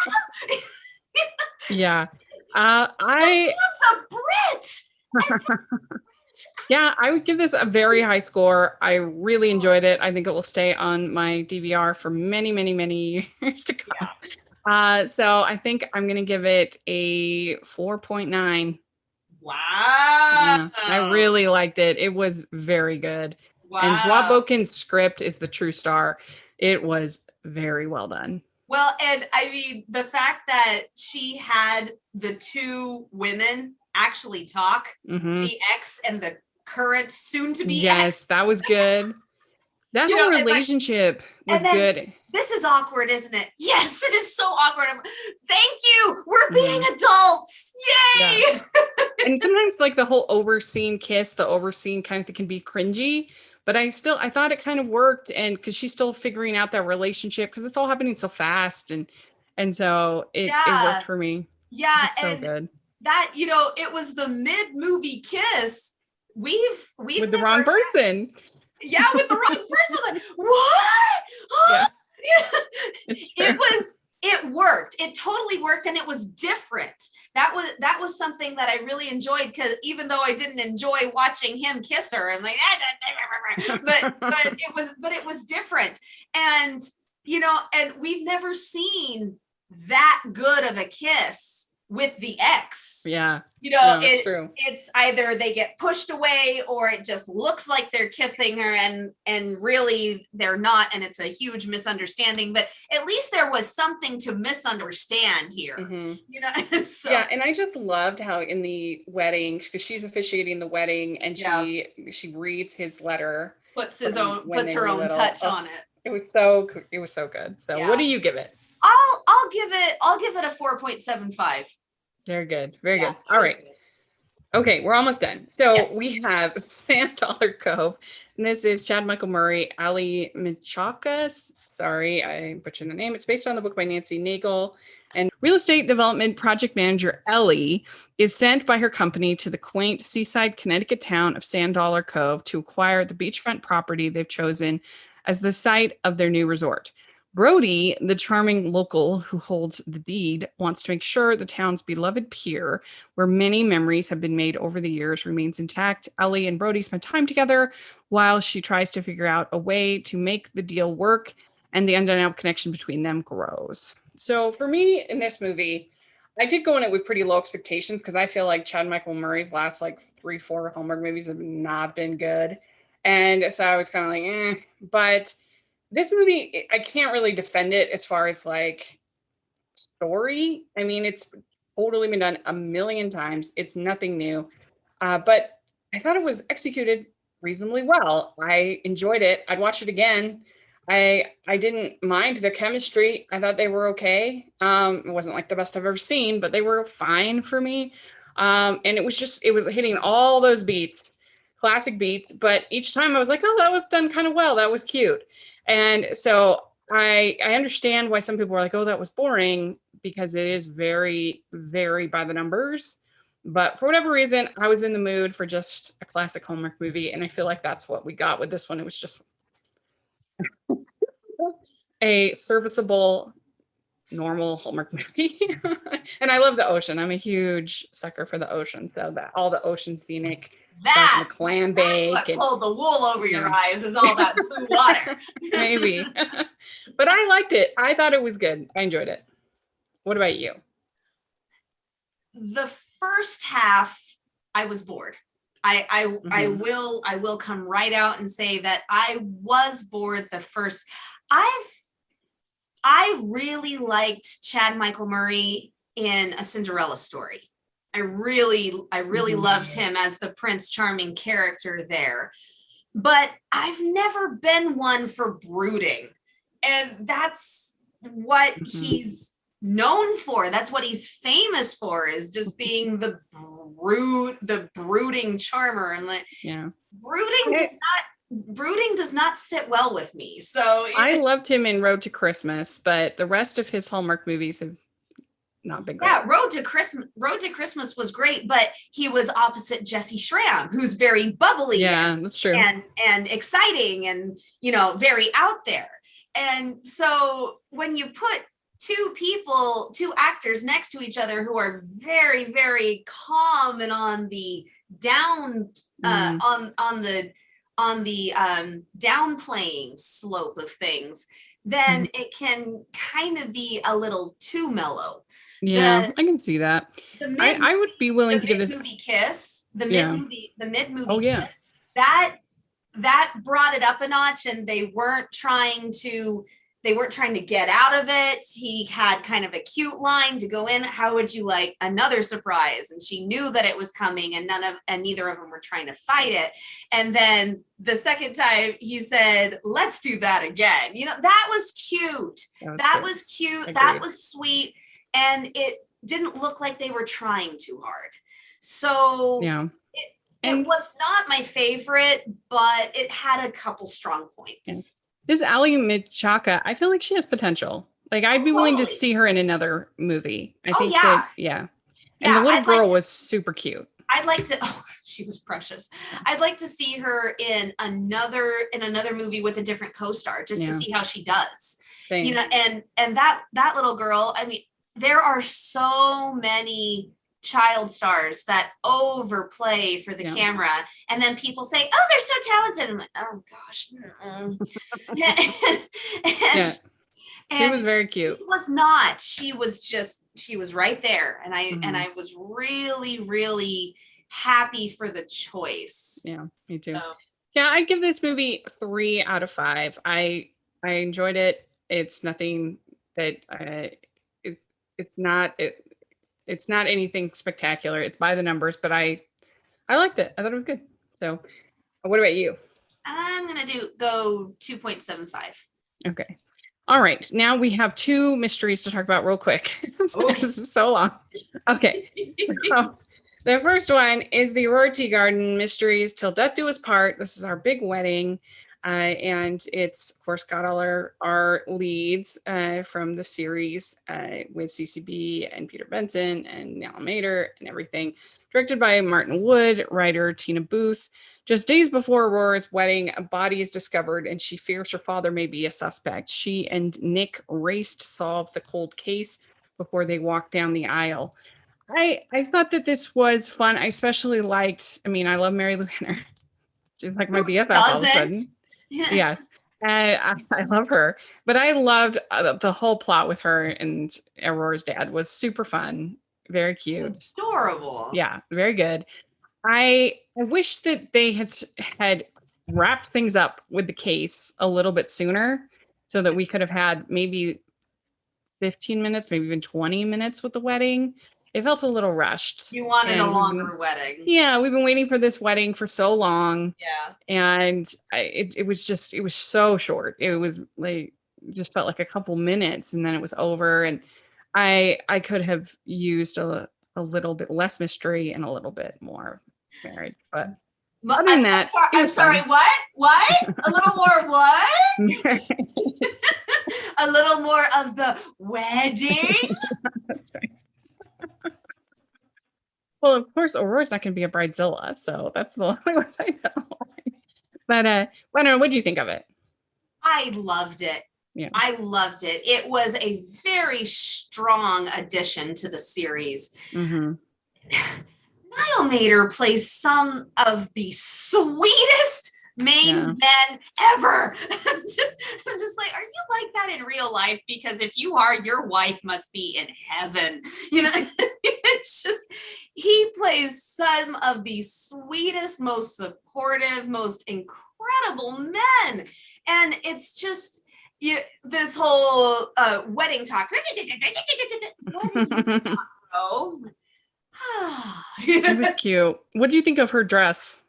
Yeah. The I man's a Brit. Yeah, I would give this a very high score. I really enjoyed it. I think it will stay on my DVR for many, many, many years to come. So I think I'm going to give it a 4.9. Wow. Yeah, I really liked it. It was very good. And Joie Boken's script is the true star. It was very well done. Well, and I mean, the fact that she had the two women actually talk, the ex and the current soon-to-be Yes, ex. that was good. That whole relationship was good. This is awkward, isn't it? Yes, it is so awkward. Thank you. We're being adults. Yay. Yeah. And sometimes like the whole overseen kiss, the overseen kind of thing can be cringy, but I thought it kind of worked. And because she's still figuring out that relationship, because it's all happening so fast. And so it worked for me. Yeah. So and good. That, it was the mid-movie kiss. We've with the wrong person. Yeah, with the wrong person. Like, what? Huh? Yeah. It worked. It totally worked, and it was different. That was something that I really enjoyed, because even though I didn't enjoy watching him kiss her, I'm like, but it was different. And and we've never seen that good of a kiss with the ex. Yeah. It's true. It's either they get pushed away, or it just looks like they're kissing her and really they're not, and it's a huge misunderstanding. But at least there was something to misunderstand here. So. Yeah, and I just loved how in the wedding, because she's officiating the wedding, and she reads his letter, puts her own touch on it. It was so good. So what do you give it? I'll give it a 4.75. Very good. Very good. All right. Good. Okay, we're almost done. So we have Sand Dollar Cove, and this is Chad Michael Murray, Ali Michakas. Sorry, I butchered the name. It's based on the book by Nancy Nagel. And real estate development project manager Ellie is sent by her company to the quaint seaside Connecticut town of Sand Dollar Cove to acquire the beachfront property they've chosen as the site of their new resort. Brody, the charming local who holds the deed, wants to make sure the town's beloved pier, where many memories have been made over the years, remains intact. Ellie and Brody spend time together while she tries to figure out a way to make the deal work, and the undeniable connection between them grows. So for me in this movie, I did go in it with pretty low expectations, because I feel like Chad Michael Murray's last 3-4 Hallmark movies have not been good. And so I was kind of like, but this movie, I can't really defend it as far as story. I mean, it's totally been done a million times. It's nothing new. But I thought it was executed reasonably well. I enjoyed it. I'd watch it again. I didn't mind the chemistry. I thought they were okay. It wasn't the best I've ever seen, but they were fine for me. And it was hitting all those beats, classic beats. But each time I was like, oh, that was done kind of well. That was cute. And so I understand why some people are like, oh, that was boring, because it is very, very by the numbers. But for whatever reason, I was in the mood for just a classic Hallmark movie. And I feel like that's what we got with this one. It was just a serviceable, normal Hallmark movie. And I love the ocean. I'm a huge sucker for the ocean. So that all the ocean scenic. That's clam bake. What pulled the wool over your eyes is all that blue water. Maybe. But I liked it. I thought it was good. I enjoyed it. What about you? The first half, I was bored. I will come right out and say that I was bored the first. I really liked Chad Michael Murray in A Cinderella Story. I really loved him as the Prince Charming character there. But I've never been one for brooding. And that's what he's known for. That's what he's famous for, is just being the brooding charmer. And like, Yeah. brooding does not sit well with me. So I loved him in Road to Christmas, but the rest of his Hallmark movies have not been great. Yeah, Road to Christmas was great, but he was opposite Jesse Schramm, who's very bubbly. Yeah, that's true. And exciting and, very out there. And so when you put two actors next to each other who are very, very calm and on the down, on the downplaying slope of things, then it can kind of be a little too mellow. Yeah, I can see that. I would be willing to give this mid-movie kiss, the mid-movie yeah. kiss, that brought it up a notch, and they weren't trying to get out of it. He had kind of a cute line to go in. How would you like another surprise? And she knew that it was coming, and neither of them were trying to fight it. And then the second time he said, "Let's do that again." That was cute. That was cute. Agreed. That was sweet. And it didn't look like they were trying too hard. So it was not my favorite, but it had a couple strong points. Yeah. This Ali Michaka, I feel like she has potential. Like, I'd be willing to see her in another movie. I think that. And the little girl was super cute. I'd like to. Oh, she was precious. I'd like to see her in another movie with a different co-star, just to see how she does. Same. And that little girl. I mean, there are so many child stars that overplay for the camera, and then people say, "Oh, they're so talented." I'm like, "Oh gosh." She was very cute. She was not. She was right there, and I was really, really happy for the choice. Yeah, me too. Yeah, I give this movie 3 out of 5. I enjoyed it. It's nothing that it's not anything spectacular. It's by the numbers, but I liked it. I thought it was good. So what about you? I'm gonna go 2.75. Okay. All right. Now we have 2 mysteries to talk about real quick. This is so long. Okay. So the first one is the Aurora Teagarden Mysteries Till Death Do Us Part. This is our big wedding. And it's, of course, got all our leads from the series with CCB and Peter Benson and Nala Mader and everything. Directed by Martin Wood, writer Tina Booth. Just days before Aurora's wedding, a body is discovered and she fears her father may be a suspect. She and Nick race to solve the cold case before they walk down the aisle. I thought that this was fun. I especially liked, I love Mary Lou Henner. She's like my BFF all of a sudden. Yes. I love her, but I loved the whole plot with her and Aurora's dad was super fun. Very cute. It's adorable. Yeah, very good. I wish that they had wrapped things up with the case a little bit sooner so that we could have had maybe 15 minutes, maybe even 20 minutes with the wedding. It felt a little rushed. You wanted a longer wedding. Yeah, we've been waiting for this wedding for so long. Yeah. And it was so short. It was like, just felt like a couple minutes and then it was over. And I could have used a little bit less mystery and a little bit more marriage. But other than that, I'm sorry, what? A little more what? A little more of the wedding? That's right. Well, of course, Aurora's not going to be a bridezilla, so that's the only one I know. But I don't know, what do you think of it? I loved it. Yeah. I loved it. It was a very strong addition to the series. Mm-hmm. Niall Mader plays some of the sweetest main men ever. I'm just like, are you like that in real life? Because if you are, your wife must be in heaven. It's just, he plays some of the sweetest, most supportive, most incredible men. And it's just, this whole wedding talk. It was cute. What do you think of her dress?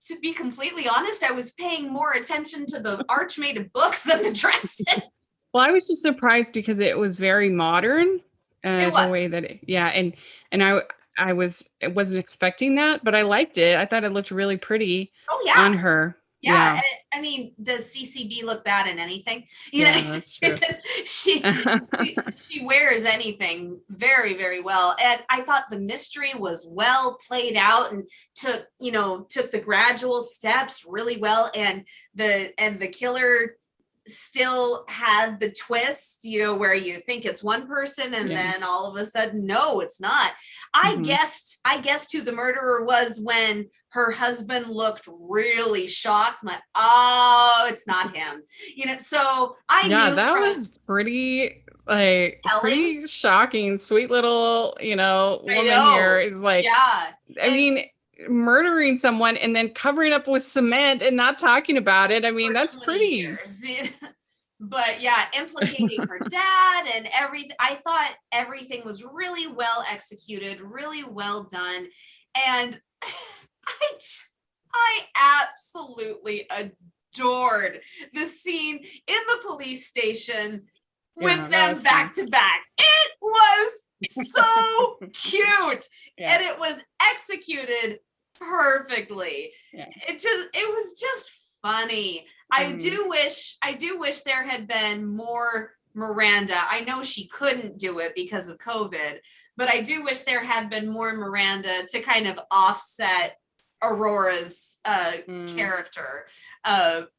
To be completely honest, I was paying more attention to the arch made of books than the dresses. Well, I was just surprised because it was very modern, It the way was. that and I wasn't expecting that, but I liked it. I thought it looked really pretty Oh yeah. on her. Yeah, Yeah. I mean, does CCB look bad in anything? Yeah, that's true. she she wears anything very, very well. And I thought the mystery was well played out and took the gradual steps really well. And the killer still had the twist, where you think it's one person and Yeah. then all of a sudden, no, it's not. I guessed who the murderer was when her husband looked really shocked. I'm like, oh, it's not him. So I Yeah, knew that from was pretty telling. shocking. Sweet little, I woman here know. is like, Yeah. I mean, murdering someone and then covering up with cement and not talking about it. I mean, For that's 20 pretty. years. But yeah, implicating her dad and everything. I thought everything was really well executed, really well done. And I absolutely adored the scene in the police station with Yeah, that them was back to back. It was so cute. Yeah. And it was executed perfectly. Yeah. It was just funny. I do wish there had been more Miranda. I know she couldn't do it because of COVID, but I do wish there had been more Miranda to kind of offset Aurora's character.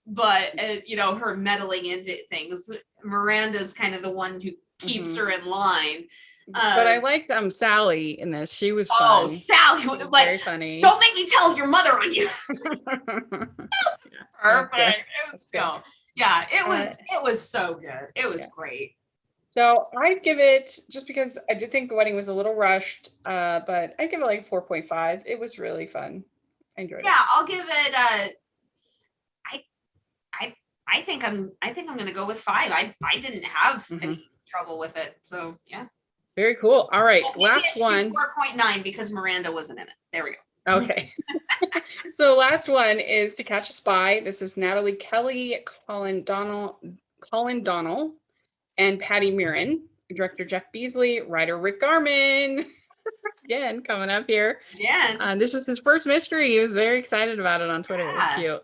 But her meddling into things. Miranda's kind of the one who keeps her in line. But I liked Sally in this. She was fun. Oh, Sally, like, very funny. Don't make me tell your mother on you. Perfect. It was go. Yeah, it was so good. It was great. So I'd give it, just because I did think the wedding was a little rushed, but I'd give it like 4.5. It was really fun. I enjoyed it. Yeah, I'll give it I think I'm gonna go with 5. I didn't have any trouble with it. So yeah. Very cool. All right. Well, last one. 4.9 because Miranda wasn't in it. There we go. Okay. So last one is To Catch a Spy. This is Natalie Kelly, Colin Donnell, and Patty Murin. Director Jeff Beasley, writer Rick Garman. Again, coming up here. Yeah. This was his first mystery. He was very excited about it on Twitter. Yeah. It was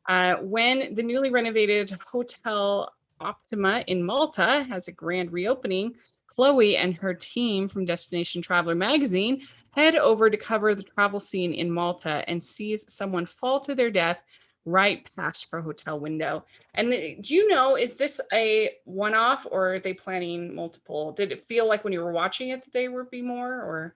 cute. When the newly renovated Hotel Optima in Malta has a grand reopening, Chloe and her team from Destination Traveler magazine head over to cover the travel scene in Malta and sees someone fall to their death right past her hotel window. And do you know, is this a one-off or are they planning multiple? Did it feel like when you were watching it that they would be more, or?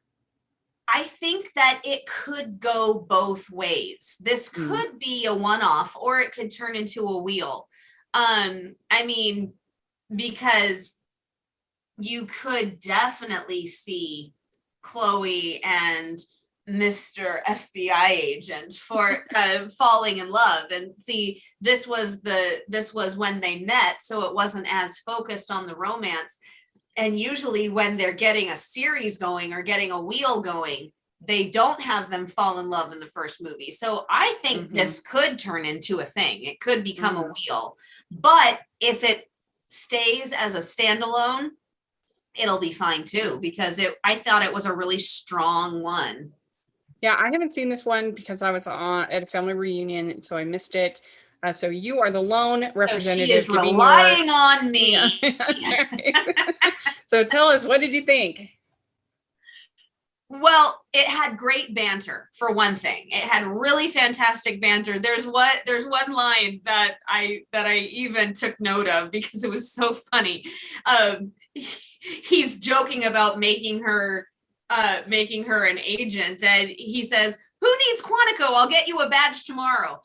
I think that it could go both ways. This could be a one-off or it could turn into a wheel. I mean, because you could definitely see Chloe and Mr. FBI agent for falling in love, and see this was when they met, so it wasn't as focused on the romance. And usually when they're getting a series going or getting a wheel going, they don't have them fall in love in the first movie. So I think this could turn into a thing. It could become a wheel. But if it stays as a standalone, it'll be fine too, because I thought it was a really strong one. Yeah, I haven't seen this one because I was at a family reunion, so I missed it. So you are the lone representative. So she is relying on me. Yeah. So tell us, what did you think? Well, it had great banter, for one thing. It had really fantastic banter. There's one line that I even took note of because it was so funny. He's joking about making her an agent, and he says, "Who needs Quantico? I'll get you a badge tomorrow."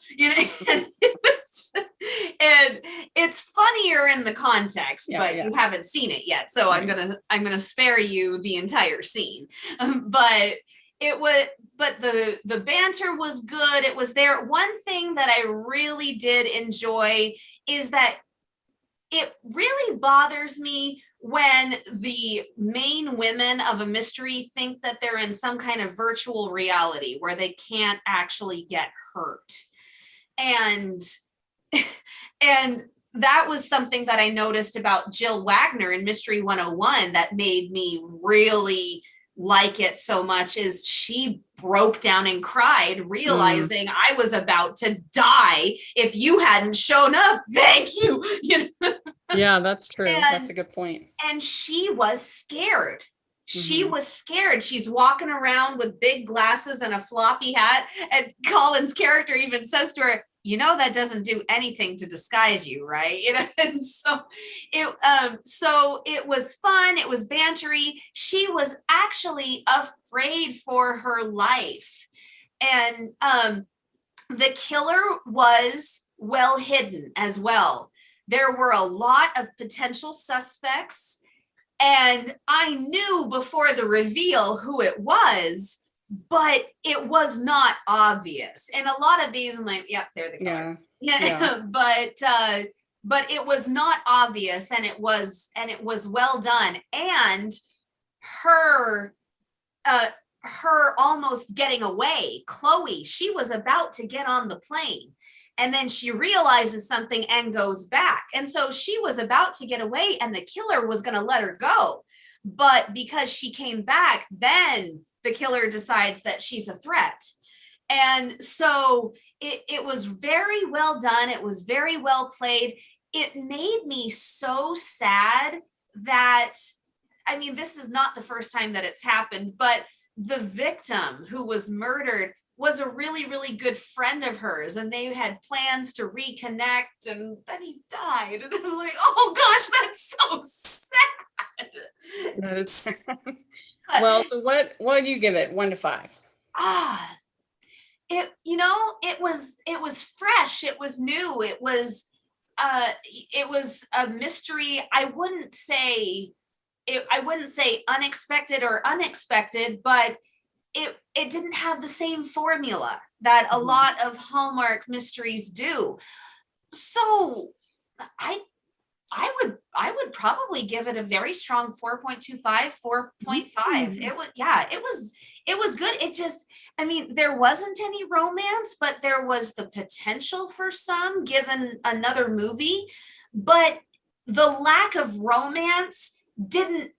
And it's funnier in the context, but you haven't seen it yet, so I'm gonna spare you the entire scene. But the banter was good. It was there. One thing that I really did enjoy is that it really bothers me when the main women of a mystery think that they're in some kind of virtual reality where they can't actually get hurt. And that was something that I noticed about Jill Wagner in Mystery 101 that made me really like it so much, is she broke down and cried, realizing I was about to die if you hadn't shown up. Thank you. You know? Yeah, that's true. That's a good point. And she was scared. She was scared. She's walking around with big glasses and a floppy hat. And Colin's character even says to her, you know, that doesn't do anything to disguise you, right? You know, and so it was fun. It was bantery. She was actually afraid for her life. And the killer was well hidden as well. There were a lot of potential suspects, and I knew before the reveal who it was, but it was not obvious. And a lot of these, I'm like, yeah, they're the killer. Yeah. But it was not obvious, and it was well done. And her almost getting away, Chloe, she was about to get on the plane, and then she realizes something and goes back. And so she was about to get away, and the killer was going to let her go. But because she came back, then the killer decides that she's a threat. And so it was very well done. It was very well played. It made me so sad that, I mean, this is not the first time that it's happened, but the victim who was murdered was a really, really good friend of hers, and they had plans to reconnect, and then he died. And I'm like, oh gosh, that's so sad. That is well, so what do you give it? 1 to 5? It was fresh. It was new. It was a mystery. I wouldn't say unexpected or unexpected, but it didn't have the same formula that a lot of Hallmark mysteries do. So I would probably give it a very strong 4.25, 4.5. It was good. It just, I mean, there wasn't any romance, but there was the potential for some given another movie. But the lack of romance didn't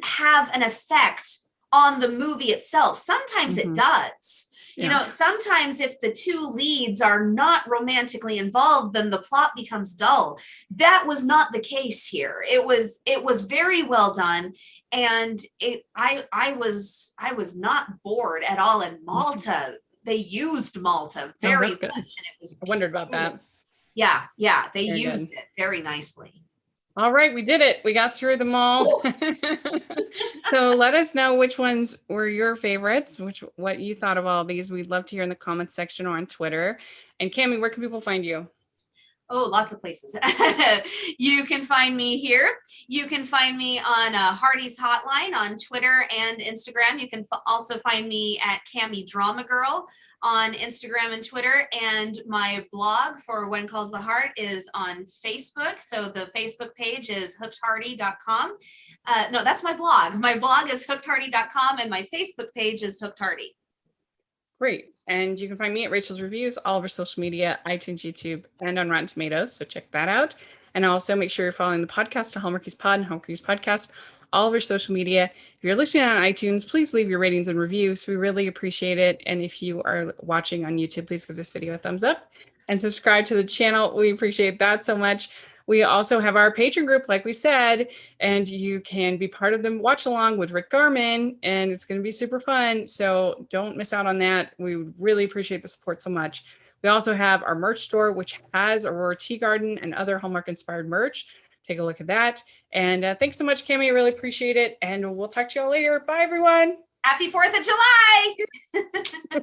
have an effect on the movie itself. Sometimes it does. Yeah. You know, sometimes if the two leads are not romantically involved, then the plot becomes dull. That was not the case here. It was very well done, and I was not bored at all. In Malta, they used Malta very much, and it was. I wondered about that. Yeah, they very used it very nicely. All right, we did it. We got through them all. So let us know which ones were your favorites, what you thought of all of these. We'd love to hear in the comments section or on Twitter. And Cami, where can people find you? Oh, lots of places. You can find me here. You can find me on Hardy's Hotline on Twitter and Instagram. You can also find me at Cami Drama Girl on Instagram and Twitter. And my blog for When Calls the Heart is on Facebook. So the Facebook page is hookedhardy.com. No, that's my blog. My blog is hookedhardy.com, and my Facebook page is Hooked Hardy. Great. And you can find me at Rachel's Reviews, all over social media, iTunes, YouTube, and on Rotten Tomatoes. So check that out. And also make sure you're following the podcast to Hallmarkies Pod and Hallmarkies Podcast, all over social media. If you're listening on iTunes, please leave your ratings and reviews. We really appreciate it. And if you are watching on YouTube, please give this video a thumbs up and subscribe to the channel. We appreciate that so much. We also have our Patreon group, like we said, and you can be part of the watch along with Rick Garman, and it's going to be super fun. So don't miss out on that. We really appreciate the support so much. We also have our merch store, which has Aurora Teagarden and other Hallmark inspired merch. Take a look at that. And thanks so much, Cami. I really appreciate it. And we'll talk to you all later. Bye, everyone. Happy 4th of July.